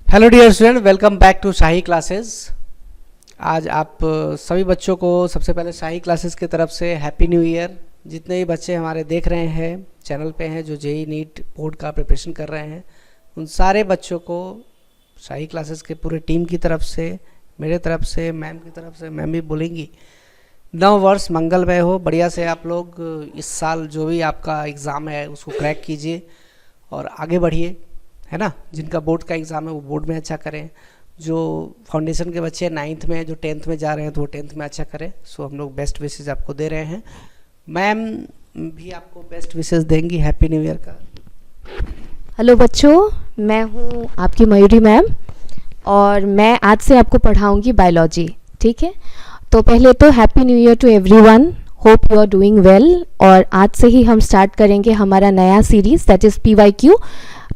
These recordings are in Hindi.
Hello dear student, welcome back to Shahi classes. आज आप सभी बच्चों को सबसे पहले शाही क्लासेस की तरफ से हैप्पी न्यू ईयर। जितने भी बच्चे हमारे देख रहे हैं चैनल पे हैं, जो जेई नीट बोर्ड का प्रिपरेशन कर रहे हैं, उन सारे बच्चों को शाही क्लासेस के पूरे टीम की तरफ से, मेरे तरफ से, मैम की तरफ से, मैम भी बोलेंगी नव वर्ष मंगलमय हो। बढ़िया से आप लोग इस साल जो भी आपका एग्ज़ाम है उसको क्रैक कीजिए और आगे बढ़िए, है ना। जिनका बोर्ड का एग्ज़ाम है वो बोर्ड में अच्छा करें, जो फाउंडेशन के बच्चे 9th में, जो 10th में जा रहे हैं तो वो 10th में अच्छा करें। सो हम लोग बेस्ट विशेज़ आपको दे रहे हैं। मैम भी आपको बेस्ट विशेज़ देंगी हैप्पी न्यू ईयर का। हेलो बच्चों, मैं हूँ आपकी मयूरी मैम और मैं आज से आपको पढ़ाऊँगी बायोलॉजी। ठीक है, तो पहले तो happy new year to everyone, hope you are doing well. और आज से ही हम स्टार्ट करेंगे हमारा नया series that is PYQ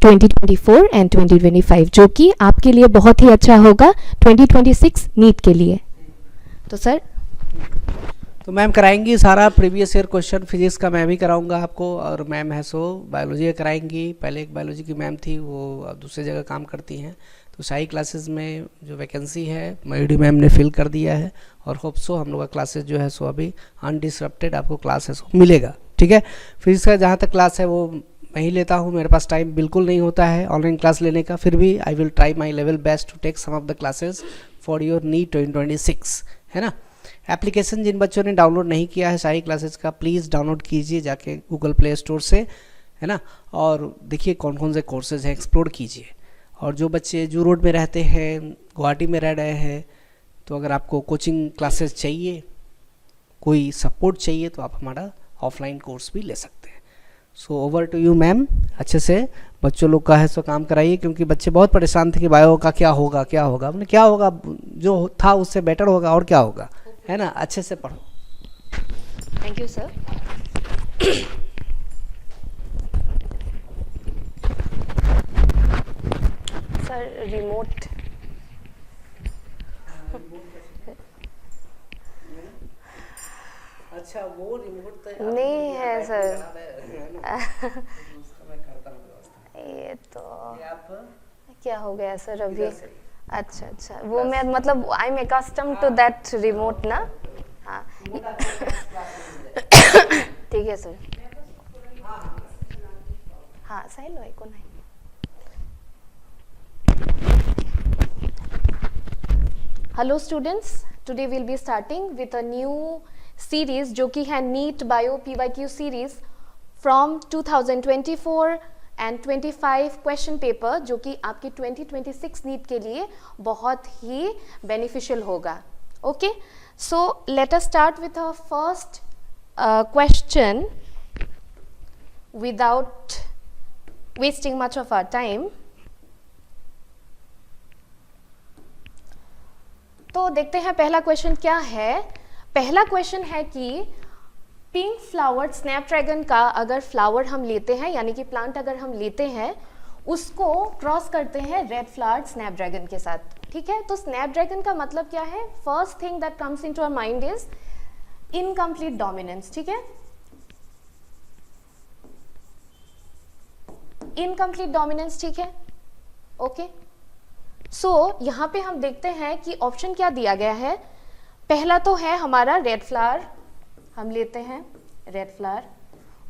2024 and 2025, जो कि आपके लिए बहुत ही अच्छा होगा 2026 नीट के लिए। तो सर, तो मैम कराएंगी सारा प्रीवियस ईयर क्वेश्चन, फिजिक्स का मैं भी कराऊंगा आपको, और मैम है सो बायोलॉजी का कराएंगी। पहले एक बायोलॉजी की मैम थी, वो अब दूसरी जगह काम करती हैं। तो शाही क्लासेस में जो वैकेंसी है मयूरी मैम ने फिल कर दिया है, और होप सो हम लोग का क्लासेस जो है सो अभी अनडिसरप्टेड आपको क्लासेस मिलेगा। ठीक है, फिजिक्स का जहाँ तक क्लास है वो मैं ही लेता हूँ, मेरे पास टाइम बिल्कुल नहीं होता है ऑनलाइन क्लास लेने का, फिर भी I will try my level best to take some of the classes for your NEET 2026, है ना। एप्लीकेशन जिन बच्चों ने डाउनलोड नहीं किया है शाही क्लासेस का, प्लीज़ डाउनलोड कीजिए जाके गूगल प्ले स्टोर से, है ना। और देखिए कौन कौन से कोर्सेज हैं, एक्सप्लोर कीजिए। और जो बच्चे जू रोड में रहते हैं, गुवाहाटी में रह रहे हैं, तो अगर आपको कोचिंग क्लासेस चाहिए, कोई सपोर्ट चाहिए, तो आप हमारा ऑफलाइन कोर्स भी ले सकते हैं। So over to you ma'am. अच्छे से बच्चों लोग का है सो काम कराइए, क्योंकि बच्चे बहुत परेशान थे कि बायो का क्या होगा क्या होगा। हमने क्या होगा, जो था उससे बेटर होगा, और क्या होगा, है ना। अच्छे से पढ़ो। Thank you sir. Sir remote अच्छा, वो रिमोट तो नहीं है सर। ये तो क्या हो गया सर अभी। अच्छा अच्छा, वो मैं मतलब I am accustom to that remote ना। हाँ ठीक है सर। हाँ सही लो को नहीं। Hello students, today will be starting with a new series जो कि है NEET bio PYQ series from 2024 and 25 question paper, जो कि आपकी 2026 नीट के लिए बहुत ही बेनिफिशियल होगा। Okay, so let us start with a first question without wasting much of our time. तो देखते हैं पहला क्वेश्चन क्या है। पहला क्वेश्चन है कि पिंक फ्लावर्ड स्नैपड्रैगन का अगर फ्लावर हम लेते हैं, यानी कि प्लांट अगर हम लेते हैं, उसको क्रॉस करते हैं रेड फ्लावर्ड स्नैपड्रैगन के साथ। ठीक है, तो स्नैपड्रैगन का मतलब क्या है? First thing that comes into our mind is incomplete dominance. ठीक है, इनकम्प्लीट डोमिनेंस। ठीक है, ओके। सो यहाँ पे हम देखते हैं कि ऑप्शन क्या दिया गया है। पहला तो है हमारा रेड फ्लावर, हम लेते हैं रेड फ्लावर।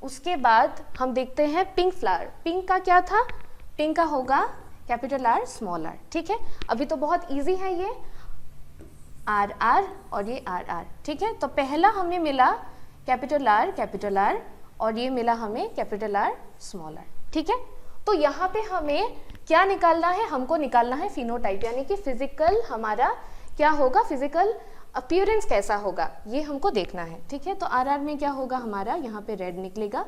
उसके बाद हम देखते हैं पिंक फ्लावर। पिंक का क्या था? पिंक का होगा कैपिटल R स्मॉल r। ठीक है, अभी तो बहुत इजी है ये RR और ये RR। ठीक है, तो पहला हमें मिला कैपिटल R और ये मिला हमें कैपिटल R स्मॉल r। ठीक है, तो यहाँ पे हमें क्या निकालना है? हमको निकालना है फिनोटाइप, यानी कि फिजिकल हमारा क्या होगा, फिजिकल अपीयरेंस कैसा होगा, ये हमको देखना है। ठीक है, तो RR में क्या होगा हमारा, यहाँ पे रेड निकलेगा,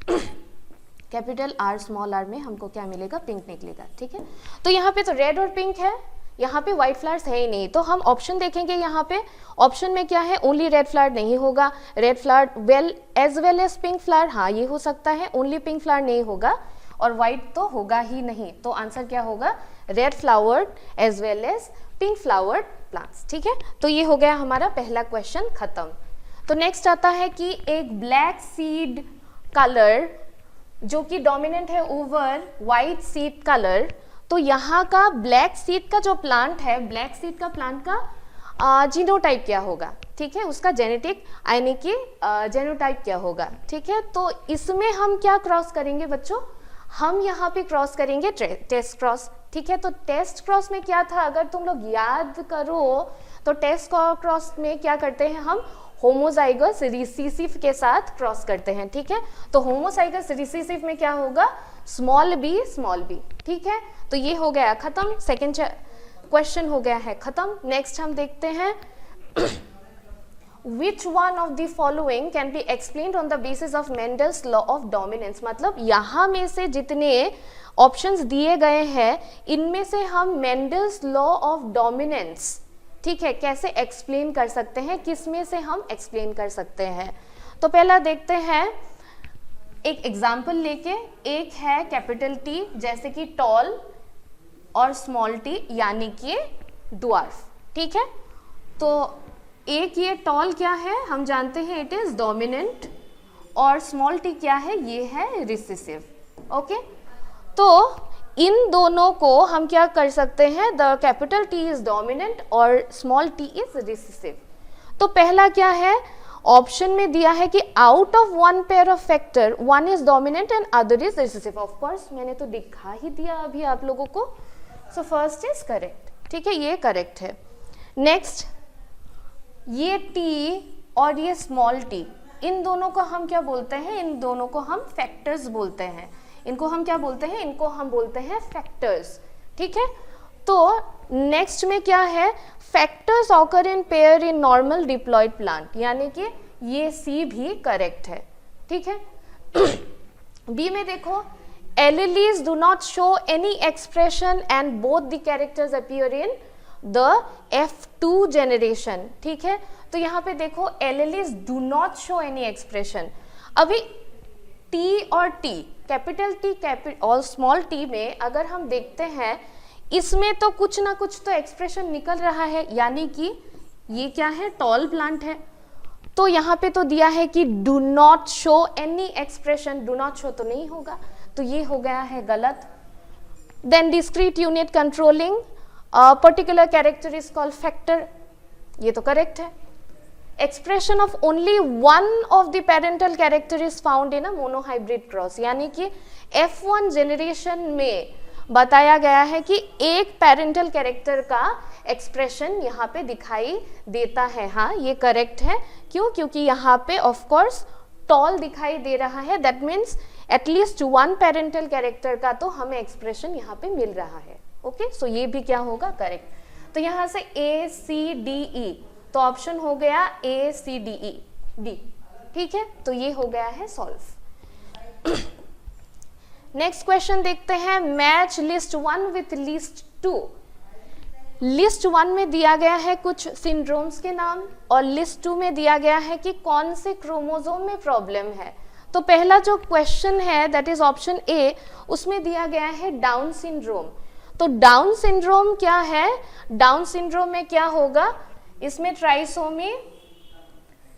कैपिटल R स्मॉल r में हमको क्या मिलेगा, पिंक निकलेगा। ठीक है, तो यहाँ पे तो रेड और पिंक है, यहाँ पे व्हाइट फ्लावर्स है ही नहीं। तो हम ऑप्शन देखेंगे, यहाँ पे ऑप्शन में क्या है, ओनली रेड फ्लावर नहीं होगा, red flower as well as pink flower, हाँ ये हो सकता है, ओनली पिंक फ्लावर नहीं होगा, और व्हाइट तो होगा ही नहीं। तो आंसर क्या होगा, red flowered as well as pink flowered plants. ठीक है, तो ये हो गया हमारा पहला क्वेश्चन खत्म। तो नेक्स्ट आता है कि एक ब्लैक सीड कलर जो कि डोमिनेंट है ओवर वाइट सीड कलर, तो यहाँ का ब्लैक सीड का जो प्लांट है, ब्लैक सीड का प्लांट का जीनोटाइप क्या होगा, ठीक है, उसका जेनेटिक यानी कि जेनोटाइप क्या होगा, ठीक है। तो इसमें हम क्या क्रॉस करेंगे बच्चों, हम यहाँ पे क्रॉस करेंगे टेस्ट क्रॉस, ठीक है। तो टेस्ट क्रॉस में क्या था, अगर तुम लोग याद करो तो टेस्ट क्रॉस में क्या करते हैं हम, होमोजाइगस रिसेसिव के साथ क्रॉस करते हैं, ठीक है। तो होमोजाइगस रिसेसिव में क्या होगा, स्मॉल बी, ठीक है। तो ये हो गया खत्म, सेकेंड क्वेश्चन हो गया है खत्म। नेक्स्ट हम देखते हैं Which one of the following can be explained on the basis of Mendel's law of dominance? मतलब यहाँ में से जितने ऑप्शंस दिए गए हैं इनमें से हम मेंडल्स लॉ ऑफ डोमिनेंस, ठीक है, कैसे एक्सप्लेन कर सकते हैं, किस में से हम एक्सप्लेन कर सकते हैं। तो पहला देखते हैं एक एग्जाम्पल लेके, एक है कैपिटल टी जैसे कि टॉल और स्मॉल टी यानी कि ड्वार्फ, ठीक है। तो एक ये टॉल क्या है, हम जानते हैं इट इज डोमिनेंट, और स्मॉल टी क्या है, ये है रिसेसिव, ओके। तो इन दोनों को हम क्या कर सकते हैं, the capital T is dominant और स्मॉल टी इज रिसेसिव। तो पहला क्या है, ऑप्शन में दिया है कि out of one pair of factor one is dominant and other is recessive. Of course मैंने तो दिखा ही दिया अभी आप लोगों को, सो फर्स्ट इज करेक्ट, ठीक है, ये करेक्ट है। नेक्स्ट, ये टी और ये स्मॉल टी, इन दोनों को हम क्या बोलते हैं, इन दोनों को हम फैक्टर्स बोलते हैं। इनको हम क्या बोलते हैं, इनको हम बोलते हैं फैक्टर्स, ठीक है। तो नेक्स्ट में क्या है, factors occur in pair in normal diploid plant, यानी कि ये सी भी करेक्ट है, ठीक है। बी में देखो, alleles do not show any expression and both the characters appear in the F2 generation, ठीक है। तो यहाँ पे देखो alleles do not show any expression. अभी टी और टी, कैपिटल टी और स्मॉल टी में अगर हम देखते हैं इसमें तो कुछ ना कुछ तो एक्सप्रेशन निकल रहा है, यानी कि ये क्या है, टॉल प्लांट है। तो यहाँ पे तो दिया है कि do not show any expression, do not show तो नहीं होगा, तो ये हो गया है गलत। Then discrete unit controlling particular character is called factor, ये तो करेक्ट है। Expression of only one of the parental character is found in a monohybrid cross, यानी कि F1 जनरेशन में बताया गया है कि एक पेरेंटल कैरेक्टर का एक्सप्रेशन यहाँ पे दिखाई देता है। हाँ, ये करेक्ट है। क्यों? क्योंकि यहाँ पे ऑफ कोर्स टॉल दिखाई दे रहा है, that means at least one parental character का तो हमें एक्सप्रेशन यहाँ पे मिल रहा है। ओके, सो ये भी क्या होगा, करेक्ट। तो यहाँ से A C D E, तो ऑप्शन हो गया A C D E D, ठीक है। तो ये हो गया है सॉल्व। नेक्स्ट क्वेश्चन देखते हैं, match list 1 with list 2। List 1 में दिया गया है कुछ सिंड्रोम्स के नाम और लिस्ट 2 में दिया गया है कि कौन से क्रोमोसोम में प्रॉब्लम है। तो पहला जो क्वेश्चन है दैट इज ऑप्शन ए, उसमें दिया गया है डाउन सिंड्रोम। तो डाउन सिंड्रोम क्या है, डाउन सिंड्रोम में क्या होगा, इसमें ट्राइसोमी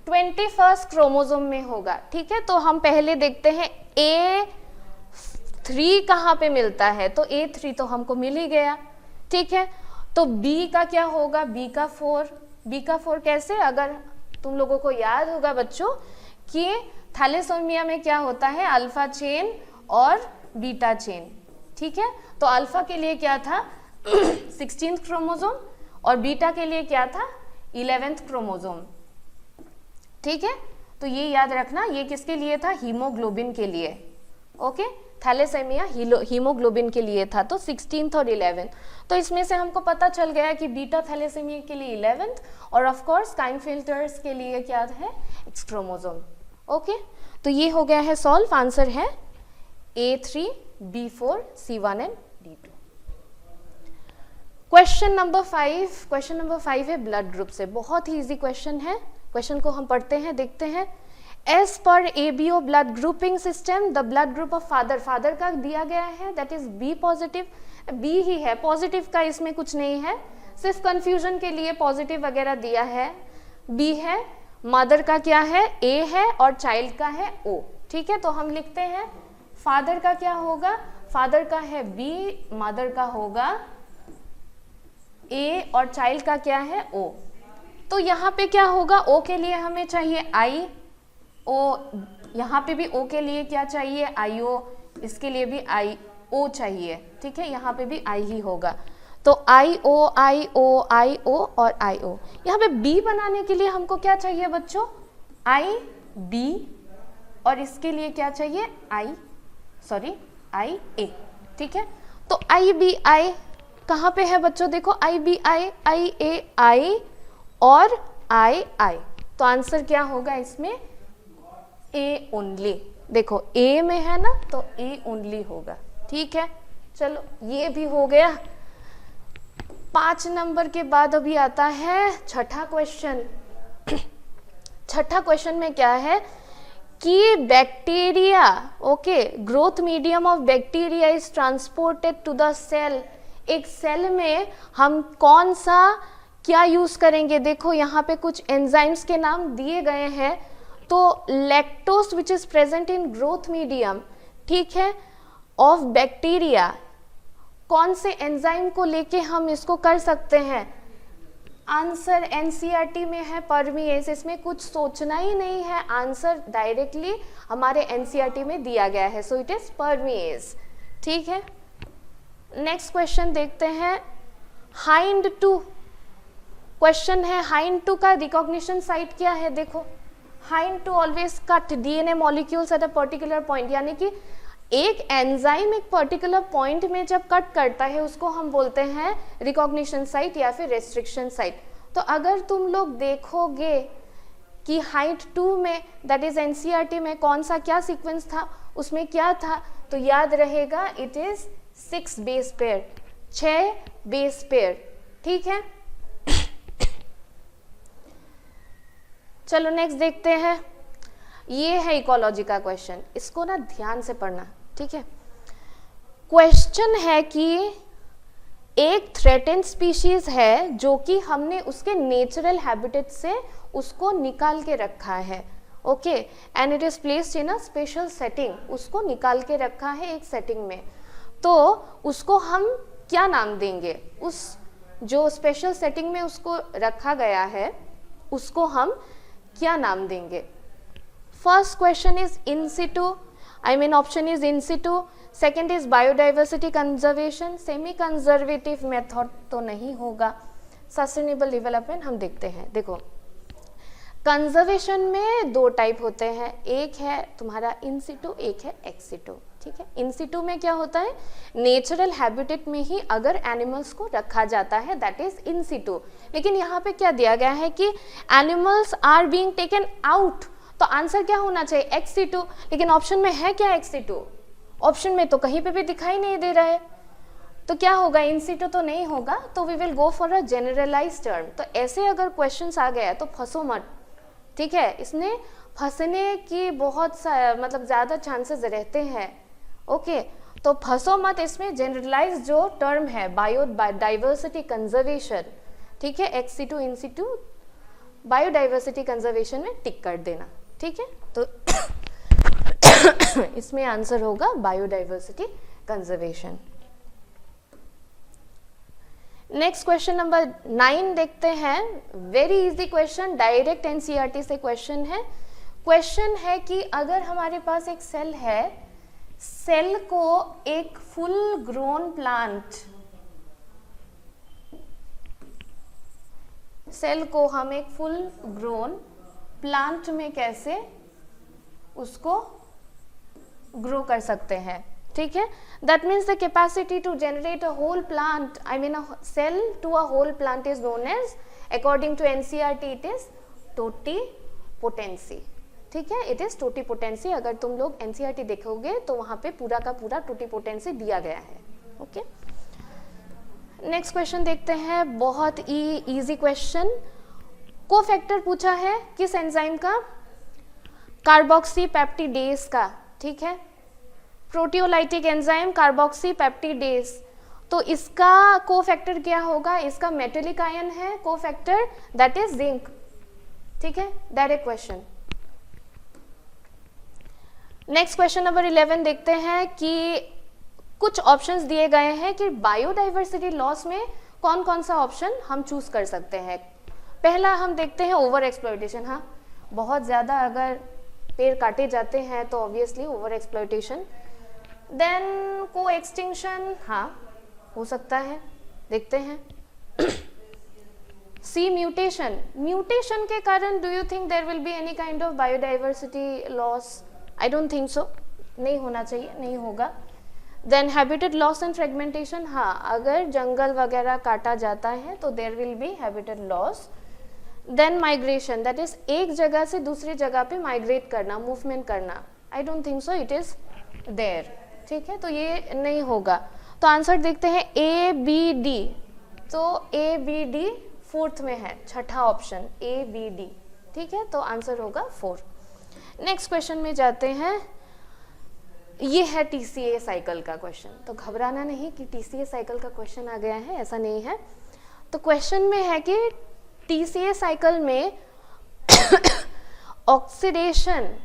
21 क्रोमोसोम में होगा, ठीक है। तो हम पहले देखते हैं A3 कहाँ पे मिलता है, तो A3 तो हमको मिल ही गया, ठीक है। तो B का क्या होगा, B का 4, B का 4 कैसे, अगर तुम लोगों को याद होगा बच्चों कि थैलेसोमिया में क्या होता है, अल्फा चेन और बीटा चेन, ठीक है। तो अल्फा के लिए क्या था 16th क्रोमोसोम और बीटा के लिए क्या था 11th क्रोमोसोम, ठीक है। तो ये याद रखना, ये किसके लिए था, हीमोग्लोबिन के लिए। ओके, थैलेसेमिया हीमोग्लोबिन के लिए था, तो 16th और 11th। तो इसमें से हमको पता चल गया कि बीटा थैलेसेमिया के लिए 11th और ऑफ कोर्स काइनफिल्टर्स के लिए क्या है, X क्रोमोसोम। ओके, तो ये हो गया है सॉल्व। आंसर है A3, B4, C1 and D2। Question number 5 है ब्लड ग्रुप से, बहुत ही इजी क्वेश्चन है। क्वेश्चन को हम पढ़ते हैं, देखते हैं। As per ABO blood grouping system the blood group of father का दिया गया है that is B positive, B ही है, पॉजिटिव का इसमें कुछ नहीं है, सिर्फ कंफ्यूजन के लिए पॉजिटिव वगैरह दिया है। B है, मदर का क्या है, A है और चाइल्ड का है O, ठीक है। तो हम लिखते हैं फादर का क्या होगा, फादर का है बी, मदर का होगा ए और चाइल्ड का क्या है ओ। तो यहाँ पे क्या होगा, ओ के लिए हमें चाहिए आई ओ, यहाँ पे भी ओ के लिए क्या चाहिए आई ओ, इसके लिए भी आई ओ चाहिए, ठीक है, यहाँ पे भी आई ही होगा। तो आई ओ आई ओ आई ओ और आई ओ। यहाँ पे बी बनाने के लिए हमको क्या चाहिए बच्चों, आई बी, और इसके लिए क्या चाहिए आई ए, ठीक है। तो आई बी आई कहाँ पे है बच्चों, देखो आई बी आई ए आई और आई। तो आंसर क्या होगा इसमें, ए ओनली। देखो ए में है ना, तो ए ओनली होगा, ठीक है। चलो ये भी हो गया। 5 नंबर के बाद अभी आता है छठा क्वेश्चन। छठा क्वेश्चन में क्या है कि bacteria, okay, growth medium of bacteria is transported to the cell. एक सेल में हम कौन सा क्या यूज करेंगे, देखो यहाँ पे कुछ एंजाइम्स के नाम दिए गए हैं। तो lactose which is present in growth medium, ठीक है, ऑफ बैक्टीरिया, कौन से एंजाइम को लेके हम इसको कर सकते हैं। आंसर एनसीईआरटी में है परमीएज, इसमें कुछ सोचना ही नहीं है, आंसर डायरेक्टली हमारे एनसीईआरटी में दिया गया है, सो इट इज परमीएज, ठीक है। नेक्स्ट क्वेश्चन देखते हैं, हाइंड टू क्वेश्चन है। हाइंड टू का रिकॉग्निशन साइट क्या है, देखो Hind two always cut DNA molecules at a particular point, यानी कि एक एंजाइम एक पर्टिकुलर पॉइंट में जब कट करता है उसको हम बोलते हैं रिकॉग्निशन साइट या फिर रेस्ट्रिक्शन साइट। तो अगर तुम लोग देखोगे कि हाइट 2 में, दैट इज एनसीईआरटी में, कौन सा क्या सीक्वेंस था, उसमें क्या था, तो याद रहेगा it is 6 base pair, 6 base pair, ठीक है। चलो नेक्स्ट देखते हैं, ये है इकोलॉजी का क्वेश्चन, इसको ना ध्यान से पढ़ना, ठीक है। क्वेश्चन है कि एक थ्रेटेंड स्पीशीज है जो कि हमने उसके नेचुरल हैबिटेट से उसको निकाल के रखा है, okay, and it is placed in a special setting, उसको निकाल के रखा है एक सेटिंग में, तो उसको हम क्या नाम देंगे, उस जो स्पेशल सेटिंग में उसको रखा गया है उसको हम क्या नाम देंगे। First question is in Situ, I mean option is in Situ, second is biodiversity conservation, semi conservative method तो नहीं होगा, सस्टेनेबल डेवलपमेंट हम देखते हैं। देखो कंजर्वेशन में 2 टाइप होते हैं, एक है तुम्हारा इन सिटू, एक है एक्स सिटू, ठीक है। इन सिटू में क्या होता है, नेचुरल हैबिटेट में ही अगर एनिमल्स को रखा जाता है, दैट इज इन सिटू। लेकिन यहाँ पे क्या दिया गया है कि animals are being taken out, तो आंसर क्या होना चाहिए एक्स सिटू, लेकिन ऑप्शन में है क्या एक्स सिटू, ऑप्शन में तो कहीं पे भी दिखाई नहीं दे रहा है, तो क्या होगा, इन सिटू तो नहीं होगा, तो we will go for a generalize term. तो ऐसे अगर क्वेश्चंस आ गया तो फंसो मत, ठीक है, इसमें फंसने की बहुत मतलब ज़्यादा चांसेस रहते हैं, ओके, तो फंसो मत इसमें। जनरलाइज जो टर्म है बायोडाइवर्सिटी कंजर्वेशन, ठीक है, एक्स सिटू इन सिटू बायोडाइवर्सिटी कंजर्वेशन में टिक कर देना, ठीक है। तो इसमें आंसर होगा biodiversity conservation. Next question number 9 देखते हैं, very easy question, direct NCERT से क्वेश्चन है। क्वेश्चन है कि अगर हमारे पास एक सेल है, सेल को एक फुल ग्रोन प्लांट, सेल को हम एक फुल ग्रोन प्लांट में कैसे उसको ग्रो कर सकते हैं, ठीक है। That means the capacity to generate a whole plant, I mean a cell to a whole plant is known as, according to NCERT it is totipotency, ठीक है, इट इज टोटिपोटेंसी। अगर तुम लोग एनसीईआरटी देखोगे तो वहां पे पूरा का पूरा टोटिपोटेंसी दिया गया है, ओके। नेक्स्ट क्वेश्चन देखते हैं, बहुत ही इजी क्वेश्चन, कोफैक्टर पूछा है किस एंजाइम का, कार्बोक्सी पेप्टिडेज का, ठीक है, प्रोटियोलाइटिक एंजाइम कार्बोक्सी पेप्टिडेज। तो इसका कोफैक्टर क्या होगा, इसका मेटेलिक आयन है कोफैक्टर, दैट इज जिंक, ठीक है, direct question. Next question number 11 देखते हैं कि कुछ ऑप्शंस दिए गए हैं कि बायोडाइवर्सिटी लॉस में कौन कौन सा ऑप्शन हम चूज कर सकते हैं। पहला हम देखते हैं ओवर एक्सप्लॉयटेशन। हाँ, बहुत ज़्यादा अगर पेड़ काटे जाते हैं तो ऑब्वियसली ओवर एक्सप्लॉयटेशन। देन को एक्सटिंक्शन, हाँ हो सकता है, देखते हैं। सी म्यूटेशन, म्यूटेशन के कारण do you think there will be any kind of biodiversity loss? I don't think so, नहीं होना चाहिए, नहीं होगा। Then habitat loss and fragmentation, हाँ अगर जंगल वगैरह काटा जाता है तो there will be habitat loss. Then migration, that is एक जगह से दूसरी जगह पे माइग्रेट करना, मूवमेंट करना, I don't think so it is there. ठीक है, तो ये नहीं होगा। तो आंसर देखते हैं ए बी डी। तो ए बी डी फोर्थ में है, छठा ऑप्शन ए बी डी। ठीक है, तो आंसर होगा 4। नेक्स्ट क्वेश्चन में जाते हैं। ये है टीसीए साइकिल का क्वेश्चन। तो घबराना नहीं कि टीसीए साइकिल का क्वेश्चन आ गया है, ऐसा नहीं है। तो क्वेश्चन में है कि टीसीए साइकिल में ऑक्सीडेशन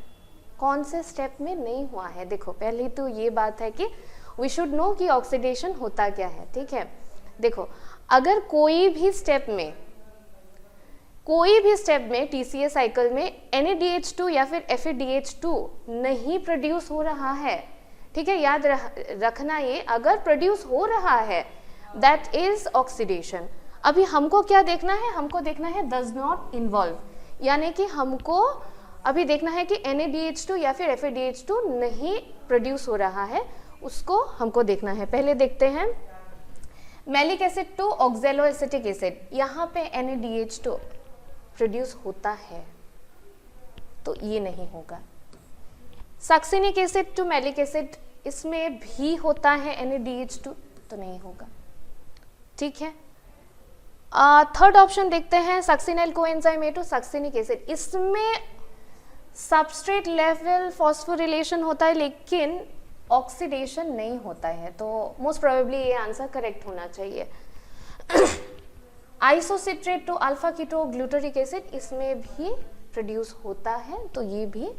कौन से स्टेप में नहीं हुआ है। देखो पहले तो ये बात है कि वी शुड नो कि ऑक्सीडेशन होता क्या है। ठीक है, देखो अगर कोई भी स्टेप में टीसीए साइकिल में NADH2 या फिर FADH2 नहीं प्रोड्यूस हो रहा है, ठीक है, याद रखना ये, अगर प्रोड्यूस हो रहा है दैट इज ऑक्सीडेशन। अभी हमको क्या देखना है, हमको देखना है डज नॉट इन्वॉल्व, यानी कि हमको अभी देखना है कि NADH2 या फिर FADH2 नहीं प्रोड्यूस हो रहा है, उसको हमको देखना है। पहले देखते हैं malic acid to oxaloacetic acid, यहाँ पे NADH2 प्रोड्यूस होता है तो ये नहीं होगा। Succinic acid to malic acid, इसमें भी होता है NADH2 तो नहीं होगा। ठीक है, थर्ड ऑप्शन देखते हैं succinyl coenzyme A to succinic acid, इसमें सबस्ट्रेट लेवल फॉस्फोरिलेशन होता है लेकिन ऑक्सीडेशन नहीं होता है, तो मोस्ट प्रोबेबली ये आंसर करेक्ट होना चाहिए। Isocitrate to alpha ketoglutaric acid, इसमें भी प्रोड्यूस होता है तो ये भी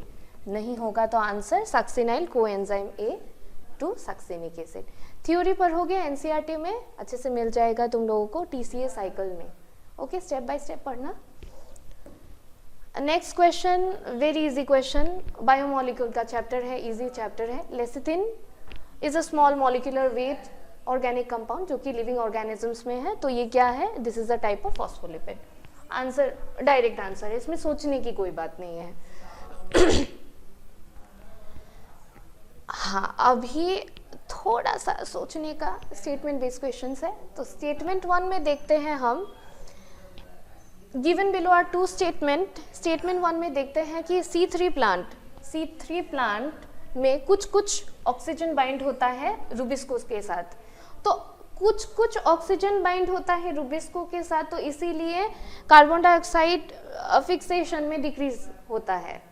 नहीं होगा। तो answer succinyl coenzyme A to succinic acid. Theory पर हो गया, एनसीईआरटी में अच्छे से मिल जाएगा तुम लोगों को टीसीए साइकिल में। ओके, स्टेप बाय स्टेप पढ़ना। Next question, very easy question, biomolecule का चैप्टर है, इजी चैप्टर है। Lecithin is a small molecular weight organic compound जो कि लिविंग ऑर्गेनिजम्स में है, तो ये क्या है, this is a type of phospholipid. Answer direct answer है, इसमें सोचने की कोई बात नहीं है। हाँ, अभी थोड़ा सा सोचने का स्टेटमेंट बेस्ड क्वेश्चंस है। तो स्टेटमेंट 1 में देखते हैं हम, given below are 2 statement. Statement 1 में देखते हैं कि C3 प्लांट में कुछ ऑक्सीजन बाइंड होता है रुबिस्को के साथ, तो कुछ ऑक्सीजन बाइंड होता है रुबिस्को के साथ, तो इसीलिए कार्बन डाइऑक्साइड फिक्सेशन में डिक्रीज होता है।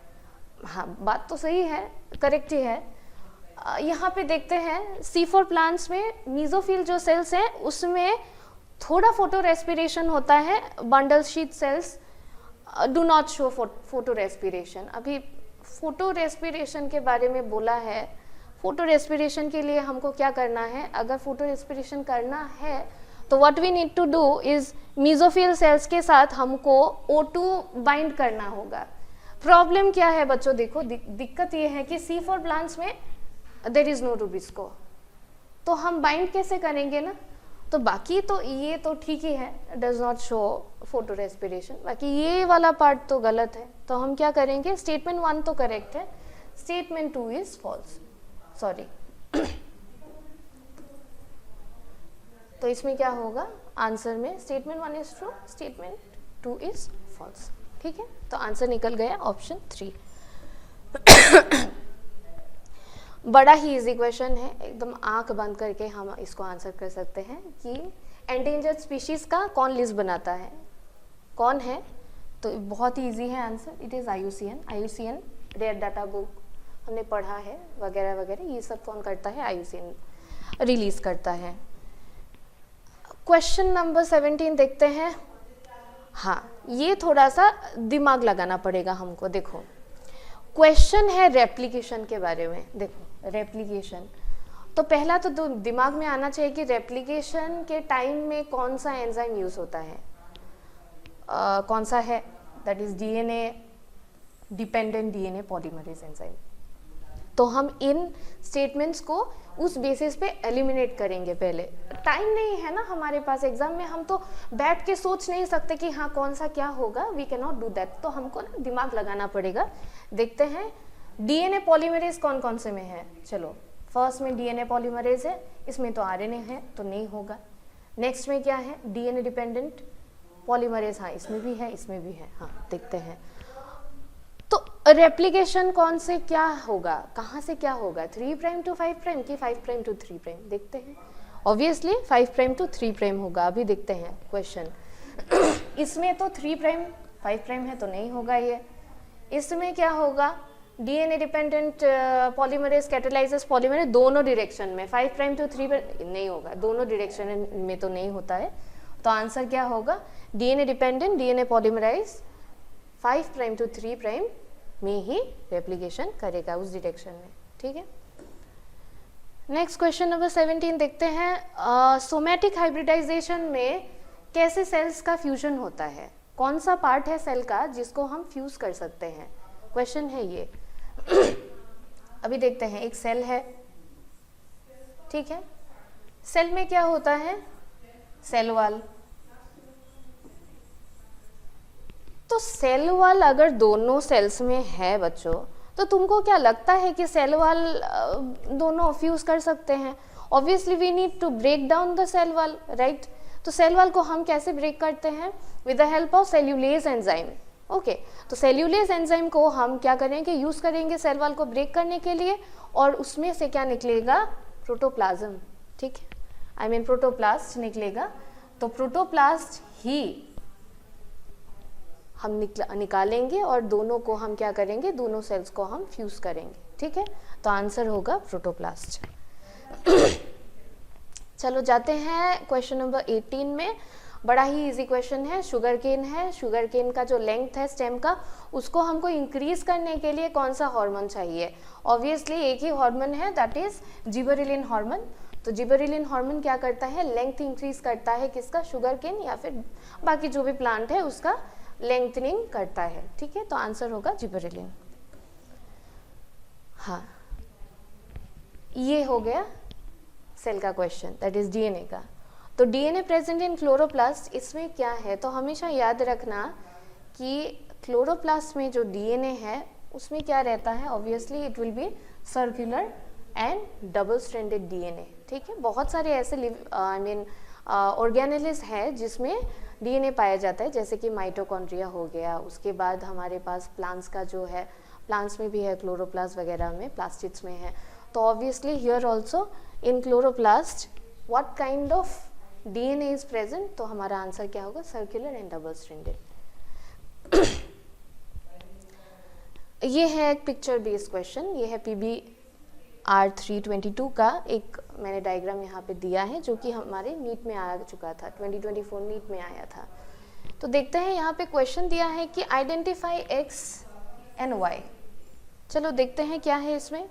हाँ, बात तो सही है, करेक्ट ही है। यहाँ पे देखते हैं C4 प्लांट्स में मीजोफिल जो सेल्स हैं उसमें थोड़ा फोटो रेस्पिरेशन होता है, bundle sheath cells do not show photo respiration. अभी फोटो रेस्पिरेशन के बारे में बोला है, फोटो रेस्पिरेशन के लिए हमको क्या करना है, अगर फोटो रेस्पिरेशन करना है तो what we need to do is mesophyll cells के साथ हमको O2 बाइंड करना होगा। प्रॉब्लम क्या है बच्चों, देखो दिक्कत ये है कि C4 प्लांट्स में देयर इज नो रुबिस्को, तो हम बाइंड कैसे करेंगे ना। तो बाकी तो ये तो ठीक ही है, does not show photo respiration, बाकी ये वाला पार्ट तो गलत है। तो हम क्या करेंगे, स्टेटमेंट 1 तो करेक्ट है, स्टेटमेंट 2 इज फॉल्स, सॉरी। तो इसमें क्या होगा, आंसर में statement 1 is true, statement 2 is false. ठीक है, तो आंसर निकल गया ऑप्शन 3। बड़ा ही इजी क्वेश्चन है, एकदम आंख बंद करके हम इसको आंसर कर सकते हैं कि एंडेंजर्ड स्पीशीज का कौन लिस्ट बनाता है, कौन है। तो बहुत ही इजी है answer, it is IUCN rare data book हमने पढ़ा है वगैरह वगैरह, ये सब कौन करता है, IUCN रिलीज करता है। क्वेश्चन नंबर 17 देखते हैं। हाँ, ये थोड़ा सा दिमाग लगाना पड़ेगा हमको। देखो क्वेश्चन है रेप्लिकेशन के बारे में। देखो रेप्लिकेशन, तो पहला तो दिमाग में आना चाहिए कि रेप्लिकेशन के टाइम में कौन सा एंजाइम यूज होता है, कौन सा है, that is DNA dependent DNA polymerase enzyme. तो हम इन स्टेटमेंट्स को उस बेसिस पे एलिमिनेट करेंगे। पहले टाइम नहीं है ना हमारे पास एग्जाम में, हम तो बैठ के सोच नहीं सकते कि हाँ कौन सा क्या होगा, we can not do that. तो हमको ना दिमाग लगाना पड़ेगा। देखते हैं डीएनए पॉलीमरेज कौन कौन से में है। चलो फर्स्ट में डीएनए पॉलीमरेज है, इसमें तो आरएनए है तो नहीं होगा। नेक्स्ट में क्या है, डीएनए डिपेंडेंट पॉलीमरेज, हाँ इसमें भी है, इसमें भी है। हाँ देखते हैं तो रेप्लिकेशन कौन से क्या होगा, कहाँ से क्या होगा, 3 प्राइम टू 5 प्राइम की 5 प्राइम टू 3 प्राइम। देखते हैं, ऑब्वियसली 5 प्राइम टू 3 प्राइम होगा। अभी देखते हैं क्वेश्चन। इसमें तो 3 प्राइम 5 प्राइम है तो नहीं होगा ये। इसमें क्या होगा, डीएनए डिपेंडेंट पॉलीमरेज कैटालाइजेस पॉलीमरेज दोनों डायरेक्शन में, 5 प्राइम टू 3 प्राइम नहीं होगा, दोनों डायरेक्शन में तो नहीं होता है। तो आंसर क्या होगा, DNA dependent DNA polymerase 5 prime to 3 prime में ही रेप्लिकेशन करेगा उस डायरेक्शन में। ठीक है, नेक्स्ट क्वेश्चन नंबर 17 देखते हैं। सोमैटिक हाइब्रिडाइजेशन में कैसे सेल्स का फ्यूजन होता है, कौन सा पार्ट है सेल का जिसको हम फ्यूज कर सकते हैं, क्वेश्चन है ये। अभी देखते हैं, एक सेल है, ठीक है, सेल में क्या होता है, सेल वॉल। तो सेल वॉल अगर दोनों सेल्स में है बच्चों, तो तुमको क्या लगता है कि सेल वॉल दोनों फ्यूज कर सकते हैं? Obviously we need to break down the cell wall, right. तो सेल वॉल को हम कैसे ब्रेक करते हैं, with the help of cellulase enzyme. Okay, तो सेल्यूलेज एंजाइम को हम क्या करेंगे, यूज करेंगे सेल वॉल को ब्रेक करने के लिए, और उसमें से क्या निकलेगा, प्रोटोप्लाज्म। ठीक है, आई मीन प्रोटोप्लास्ट निकलेगा। तो प्रोटोप्लास्ट ही हम निकालेंगे और दोनों को हम क्या करेंगे, दोनों सेल्स को हम फ्यूज करेंगे। ठीक है, तो आंसर होगा प्रोटोप्लास्ट। चलो जाते हैं क्वेश्चन नंबर 18 में। बड़ा ही इजी क्वेश्चन है, शुगर केन है। शुगर केन का जो लेंथ है स्टेम का, उसको हमको इंक्रीज करने के लिए कौन सा हार्मोन चाहिए? ऑब्वियसली एक ही हार्मोन है, दैट इज जिबरेलिन हार्मोन। तो जिबरेलिन हार्मोन क्या करता है, लेंथ इंक्रीज करता है, किसका, शुगर केन या फिर बाकी जो भी प्लांट है उसका लेंथनिंग करता है। ठीक है, तो आंसर होगा जिबरेलिन। हाँ, ये हो गया सेल का क्वेश्चन, दैट इज डीएनए का। तो डीएनए प्रेजेंट इन क्लोरोप्लास्ट, इसमें क्या है, तो हमेशा याद रखना कि क्लोरोप्लास्ट में जो डीएनए है उसमें क्या रहता है, obviously it will be circular and double stranded DNA. ठीक है, बहुत सारे ऐसे ऑर्गेनेल्स है जिसमें डीएनए पाया जाता है, जैसे कि माइटोकॉन्ड्रिया हो गया। उसके बाद हमारे पास प्लांट्स का जो है, प्लांट्स में भी है, क्लोरोप्लास्ट वगैरह में, प्लास्टिड्स में है। तो obviously here also in chloroplast what kind of DNA is present, तो हमारा आंसर क्या होगा, सर्कुलर एंड डबल स्ट्रैंडेड। ये है एक पिक्चर बेस्ड क्वेश्चन, ये है PBR 322 का एक मैंने डायग्राम यहाँ पे दिया है, जो कि हमारे नीट में आ चुका था, 2024 नीट में आया था। तो देखते हैं, यहाँ पे क्वेश्चन दिया है कि आइडेंटिफाई x एंड y। चलो देखते हैं क्या है इसमें।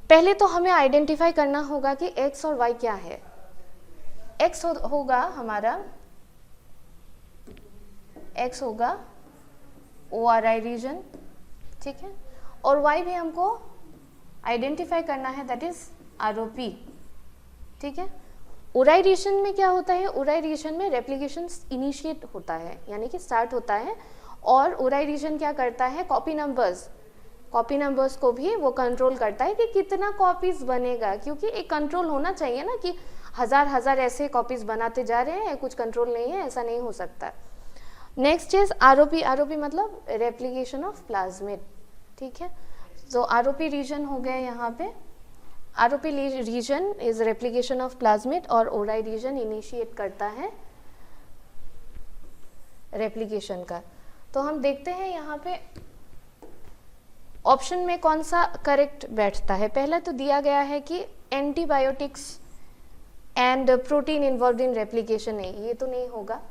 पहले तो हमें आइडेंटिफाई करना होगा कि x और y क्या है। x होगा हमारा, x होगा ORI रीजन, ठीक है, और y भी हमको आइडेंटिफाई करना है, दैट इज ROP। ठीक है, ओराई रीजन में क्या होता है, ओराई रीजन में रेप्लिकेशन इनिशिएट होता है, यानी कि स्टार्ट होता है, और ओराई रीजन क्या करता है, कॉपी नंबर्स को भी वो कंट्रोल करता है कि कितना कॉपीज बनेगा, क्योंकि एक कंट्रोल होना चाहिए ना कि हजार ऐसे कॉपीज बनाते जा रहे हैं, कुछ कंट्रोल नहीं है, ऐसा नहीं हो सकता। नेक्स्ट इज ROP मतलब रेप्लिकेशन ऑफ प्लाज्मिड। ठीक है, तो ROP रीजन हो गया यहाँ पे, ROP region is replication of plasmid, और ओराई रीजन इनिशिएट करता है रेप्लिकेशन का। तो हम देखते हैं यहाँ पे ऑप्शन में कौन सा करेक्ट बैठता है। पहला तो दिया गया है कि antibiotics and protein involved in replication है, ये तो नहीं होगा,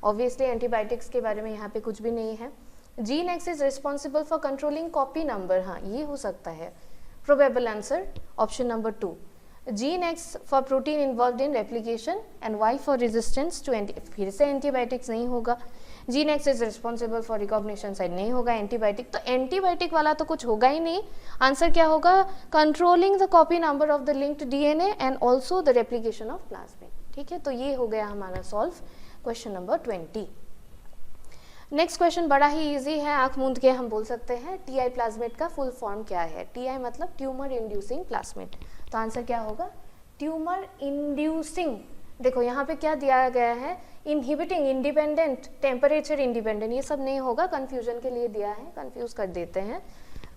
ऑब्वियसली एंटीबायोटिक्स के बारे में यहाँ पे कुछ भी नहीं है। Gene X is responsible for controlling copy number, हाँ ये हो सकता है, probable answer option number 2। Gene X for protein involve in replication and Y for resistance to फिर से एंटीबायोटिक्स नहीं होगा। Gene X is responsible for recognition side नहीं होगा एंटीबायोटिक, तो एंटीबायोटिक वाला तो कुछ होगा ही नहीं। आंसर क्या होगा? Controlling the copy number of the linked DNA and also the replication of plasmid. ठीक है, तो ये हो गया हमारा solve question number 20। Next question बड़ा ही इजी है, आंख मूंद के हम बोल सकते हैं टीआई प्लाज्मिड का फुल फॉर्म क्या है। टीआई मतलब ट्यूमर इंड्यूसिंग प्लाज्मिड, तो आंसर क्या होगा? Tumour inducing. देखो यहाँ पे क्या दिया गया है, इनहिबिटिंग, इंडिपेंडेंट, टेम्परेचर इंडिपेंडेंट, ये सब नहीं होगा, कंफ्यूजन के लिए दिया है, कंफ्यूज कर देते हैं।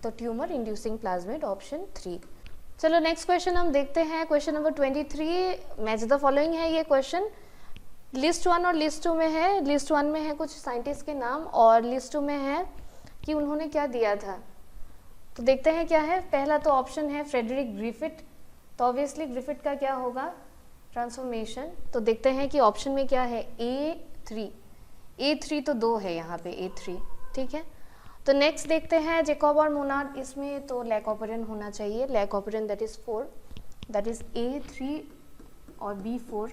तो ट्यूमर इंड्यूसिंग प्लाज्मिड ऑप्शन 3। चलो नेक्स्ट क्वेश्चन हम देखते हैं, question number 23। Match the following है ये क्वेश्चन। लिस्ट 1 और लिस्ट 2 में है। लिस्ट 1 में है कुछ साइंटिस्ट के नाम और लिस्ट 2 में है कि उन्होंने क्या दिया था। तो देखते हैं क्या है। पहला तो ऑप्शन है फ्रेडरिक ग्रिफिथ, तो ऑब्वियसली ग्रिफिथ का क्या होगा? ट्रांसफॉर्मेशन। तो देखते हैं कि ऑप्शन में क्या है, A3। A3 तो 2 है यहाँ पे, A3। ठीक है, तो नेक्स्ट देखते हैं जैकब और मोनार्ड, इसमें तो लैकोपेरेन होना चाहिए, लैकोपेरेन that is 4, that is A3 और B4।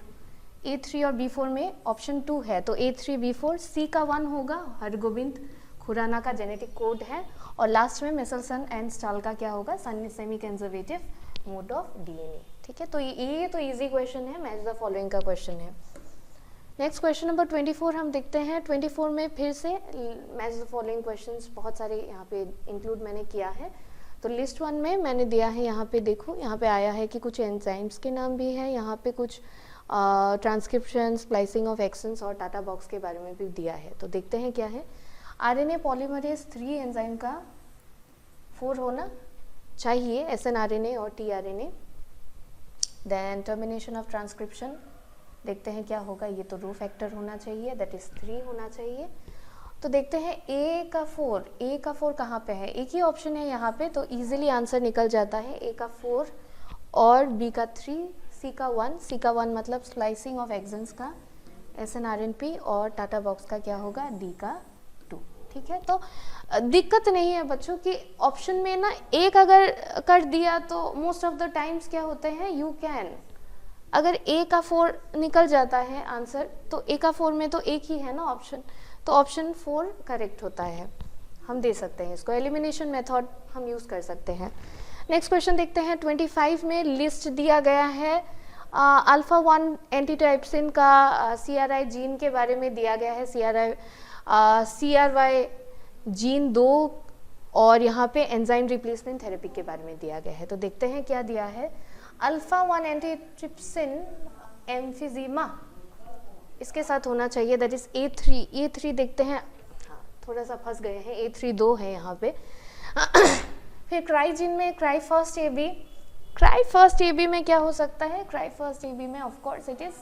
A3 और B4 में ऑप्शन 2 है, तो A3 B4। C का 1 होगा, हरगोबिंद खुराना का जेनेटिक कोड है, और लास्ट में मेसलसन एंड स्टाल का क्या होगा? Semi conservative mode of DNA. ठीक है, तो ये तो इजी क्वेश्चन है, मैच द फॉलोइंग का क्वेश्चन है। नेक्स्ट क्वेश्चन नंबर 24 हम देखते हैं। 24 में फिर से मैच द फॉलोइंग क्वेश्चंस बहुत सारे यहाँ पे इंक्लूड मैंने किया है। तो लिस्ट 1 में मैंने दिया है, यहाँ पे देखो, यहाँ पे आया है कि कुछ एंजाइम्स के नाम भी है, यहाँ पे कुछ ट्रांसक्रिप्शन, स्प्लाइसिंग ऑफ एक्सन्स और टाटा बॉक्स के बारे में भी दिया है। तो देखते हैं क्या है। आरएनए पॉलीमरेज 3 एंजाइम का 4 होना चाहिए, एसएनआरएनए और tRNA. Then termination of transcription, देखते हैं क्या होगा, ये तो रो फैक्टर होना चाहिए, दैट इज 3 होना चाहिए। तो देखते हैं ए का 4, ए का 4 कहाँ पे है? एक ही ऑप्शन है यहाँ पे, तो इजीली आंसर निकल जाता है। ए का 4 और बी का 3, सी का 1। सी का 1 मतलब स्लाइसिंग ऑफ एक्सन्स का एसएनआरएनपी, और टाटा बॉक्स का क्या होगा? डी का 2। ठीक है, तो दिक्कत नहीं है बच्चों की ऑप्शन में ना एक अगर कर दिया तो मोस्ट ऑफ द टाइम्स क्या होते हैं, यू कैन, अगर ए का 4 निकल जाता है आंसर, तो ए का 4 में तो एक ही है ना ऑप्शन, तो ऑप्शन 4 करेक्ट होता है। हम दे सकते हैं इसको, एलिमिनेशन मेथड हम यूज कर सकते हैं। नेक्स्ट क्वेश्चन देखते हैं। 25 में लिस्ट दिया गया है अल्फा 1 एंटीट्राइप्सिन का CRI जीन के बारे में दिया गया है, CRY जीन 2, और यहाँ पे एंजाइम रिप्लेसमेंट थेरेपी के बारे में दिया गया है। तो देखते हैं क्या दिया है। अल्फा 1 एंटीट्रिप्सिन एम्फिजीमा, इसके साथ होना चाहिए, दैट इज A3। A3 देखते हैं, हाँ थोड़ा सा फंस गए हैं, A3 2 है यहाँ पे। फिर क्राई जीन में cry first AB, cry first AB में क्या हो सकता है? क्राई फर्स्ट AB में of course it is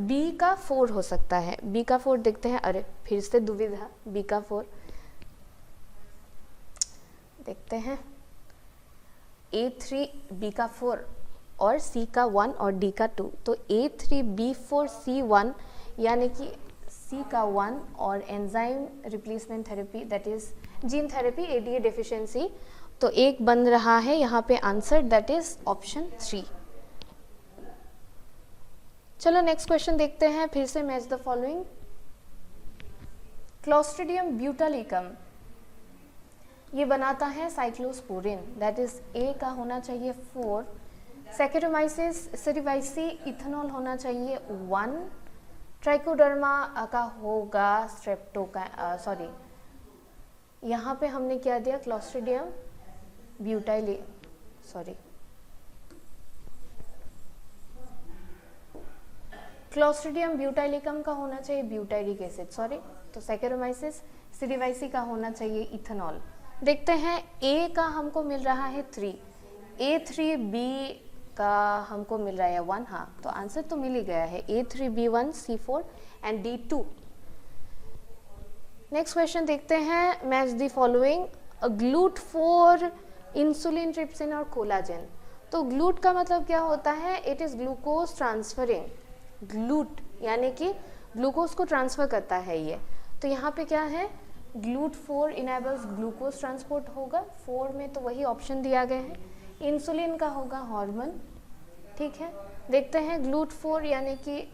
B का 4 हो सकता है। B का 4 देखते हैं, अरे फिर से दुविधा, B का 4 देखते हैं। A3 B का 4 और C का 1 और D का 2, तो A3 B4 C1 यानी कि C का 1 और enzyme replacement therapy that is gene therapy ADA deficiency, तो एक बन रहा है यहाँ पे आंसर, दैट इज ऑप्शन 3। चलो नेक्स्ट क्वेश्चन देखते हैं, फिर से मैच द फॉलोइंग। क्लोस्ट्रिडियम ब्यूटालिकम ये बनाता है साइक्लोस्पोरिन, दैट इज ए का होना चाहिए 4। सैकेरोमाइसिस सेरिवाइसी इथेनॉल होना चाहिए 1। ट्राइकोडर्मा का होगा स्ट्रेप्टो का, सॉरी यहाँ पे हमने क्या दिया, क्लोस्ट्रिडियम ब्यूटाइली, सॉरी क्लोस्ट्रिडियम ब्यूटाइलिकम का होना चाहिए ब्यूटाइरिक एसिड, सॉरी, तो सैकेरोमाइसिस सेरिवाइसी का होना चाहिए इथेनॉल। देखते हैं ए का हमको मिल रहा है 3, A3B का हमको मिल रहा है 1, हाँ तो आंसर तो मिल ही गया है, A3B1 C4 and D2। Next question देखते हैं, match the following. GLUT for insulin, trypsin और कोलाजन। तो ग्लूट का मतलब क्या होता है? It is glucose transferring, GLUT यानी कि ग्लूकोज को ट्रांसफर करता है ये। तो यहाँ पे क्या है, ग्लूट 4 इनेबल्स ग्लूकोज ट्रांसपोर्ट होगा, 4 में तो वही ऑप्शन दिया गया है। इंसुलिन का होगा हार्मोन, ठीक है, देखते हैं ग्लूट 4 यानी कि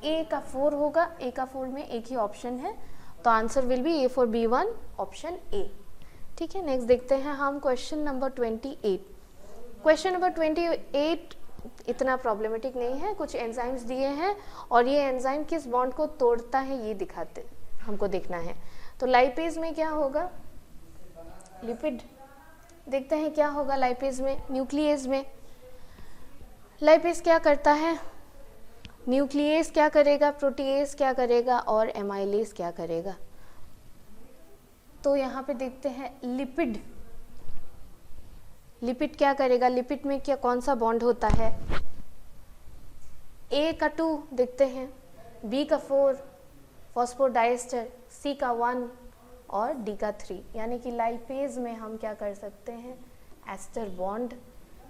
ए का 4 होगा, ए का 4 में एक ही ऑप्शन है, तो answer will be A for B1 option A. ठीक है, नेक्स्ट देखते हैं हम क्वेश्चन नंबर 28। क्वेश्चन नंबर 28 इतना प्रॉब्लमेटिक नहीं है, कुछ एंजाइम्स दिए हैं और ये एंजाइम किस बॉन्ड को तोड़ता है ये दिखाते हमको देखना है। तो लाइपेज में क्या होगा, लिपिड, देखते हैं क्या होगा लाइपेज में। न्यूक्लियस में लाइपेज क्या करता है, न्यूक्लियस क्या करेगा, प्रोटीएज क्या करेगा और एमाइलेज क्या करेगा। तो यहाँ पे देखते हैं लिपिड, लिपिड क्या करेगा, लिपिड में क्या कौन सा बॉन्ड होता है, ए का 2 देखते हैं, बी का 4 फॉस्फोडाइएस्टर, सी का 1 और डी का 3, यानी कि लाइपेज में हम क्या कर सकते हैं, एस्टर बॉन्ड,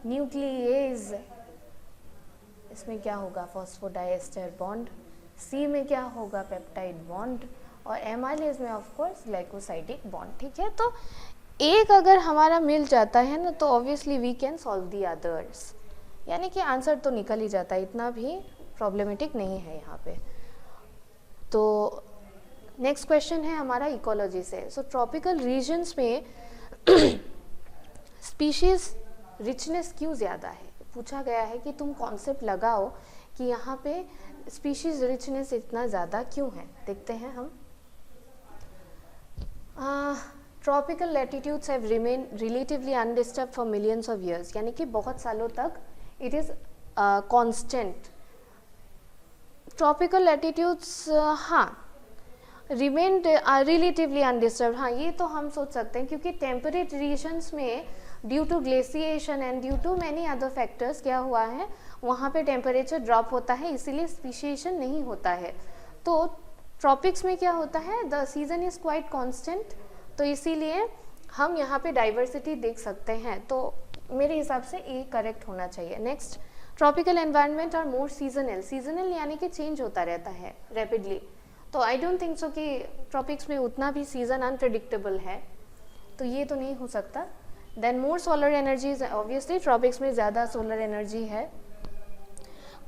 न्यूक्लियेज इसमें क्या होगा, फॉस्फोडाइएस्टर बॉन्ड, सी में क्या होगा, पेप्टाइड बॉन्ड और एमाइलेज में ऑफ कोर्स ग्लाइकोसाइडिक बॉन्ड। ठीक है, तो एक अगर हमारा मिल जाता है ना तो obviously we can solve the others, यानी कि आंसर तो निकल ही जाता है, इतना भी प्रॉब्लमेटिक नहीं है यहाँ पे। तो नेक्स्ट क्वेश्चन है हमारा इकोलॉजी से। सो ट्रॉपिकल रीजन्स में स्पीशीज रिचनेस क्यों ज़्यादा है, पूछा गया है कि तुम कॉन्सेप्ट लगाओ कि यहाँ पे स्पीशीज रिचनेस इतना ज़्यादा क्यों है। देखते हैं हम। Tropical latitudes have remain relatively undisturb for millions of years, यानी कि बहुत सालों तक it is constant. Tropical latitudes हाँ रिमेन रिलेटिवली अनडिस्टर्ब, हाँ ये तो हम सोच सकते हैं, क्योंकि टेम्परेट रीजन्स में due to glaciation and due to many other factors क्या हुआ है, वहाँ पे टेम्परेचर ड्रॉप होता है, इसीलिए स्पीशिएशन नहीं होता है। तो ट्रॉपिक्स में क्या होता है, the season is quite constant, तो इसीलिए हम यहाँ पे डाइवर्सिटी देख सकते हैं। तो मेरे हिसाब से ये करेक्ट होना चाहिए। Next, tropical environment are more seasonal, seasonal यानी कि चेंज होता रहता है रैपिडली, तो आई डोंट थिंक सो कि ट्रॉपिक्स में उतना भी सीजन अनप्रेडिक्टेबल है, तो ये तो नहीं हो सकता। देन मोर सोलर एनर्जी, ऑब्वियसली ट्रॉपिक्स में ज़्यादा सोलर एनर्जी है।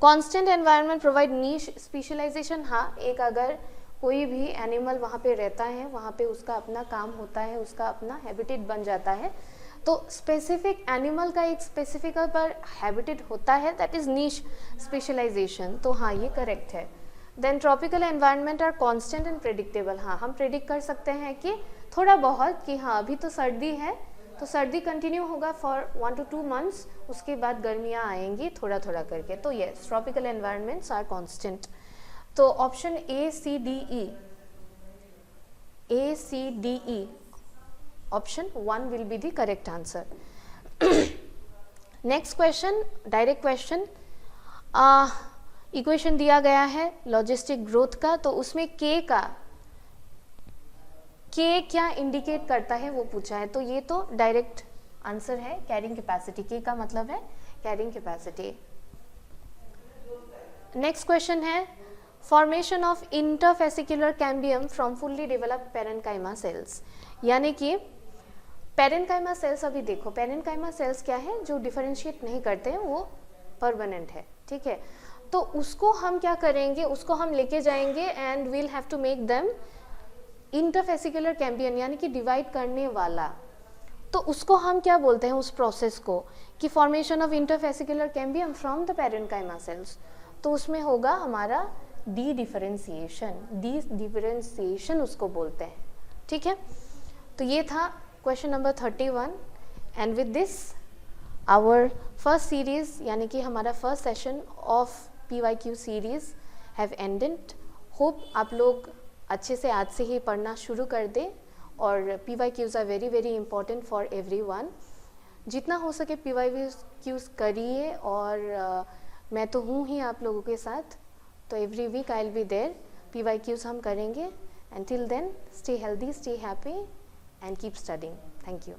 कांस्टेंट एनवायरनमेंट प्रोवाइड नीश स्पेशलाइजेशन, हाँ एक अगर कोई भी एनिमल वहाँ पे रहता है, वहाँ पे उसका अपना काम होता है, उसका अपना हैबिटेट बन जाता है, तो स्पेसिफिक एनिमल का एक स्पेसिफिक पर हैबिटेट होता है, दैट इज़ नीश स्पेशलाइजेशन, तो हाँ ये करेक्ट है। Then tropical environment are constant and predictable, हाँ हम प्रेडिक्ट कर सकते हैं कि थोड़ा बहुत कि हाँ अभी तो सर्दी है तो सर्दी कंटिन्यू होगा फॉर 1 to 2 months, उसके बाद गर्मियाँ आएंगी थोड़ा थोड़ा करके, तो yes tropical environments are constant. तो option A C D E option 1 will be the correct answer. Next question, direct question, equation दिया गया है लॉजिस्टिक ग्रोथ का, तो उसमें के क्या इंडिकेट करता है वो पूछा है, तो ये तो डायरेक्ट आंसर है कैरिंग कैपेसिटी, के का मतलब है कैरिंग कैपेसिटी। नेक्स्ट क्वेश्चन है formation of interfascicular cambium from fully developed parenchyma cells, यानी कि पेरेन्काइमा सेल्स, अभी देखो पेरेन्काइमा सेल्स क्या है, जो डिफरेंशिएट नहीं करते हैं, वो परमानेंट है, ठीक है, तो उसको हम क्या करेंगे, उसको हम लेके जाएंगे and we'll have to make them interfascicular cambium, यानी कि डिवाइड करने वाला, तो उसको हम क्या बोलते हैं उस प्रोसेस को, कि formation of interfascicular cambium from the parenchyma cells, तो उसमें होगा हमारा डी डिफरेंशिएशन उसको बोलते हैं, ठीक है। तो ये था question number 31 and with this our first series, यानी कि हमारा first session of PYQ series have ended. Hope आप लोग अच्छे से आज से ही पढ़ना शुरू कर दें, और PYQs are very very important for everyone. जितना हो सके PYQs करिए, और मैं तो हूँ ही आप लोगों के साथ, तो every week I will be there, PYQs हम करेंगे। And till then stay healthy, stay happy and keep studying. Thank you.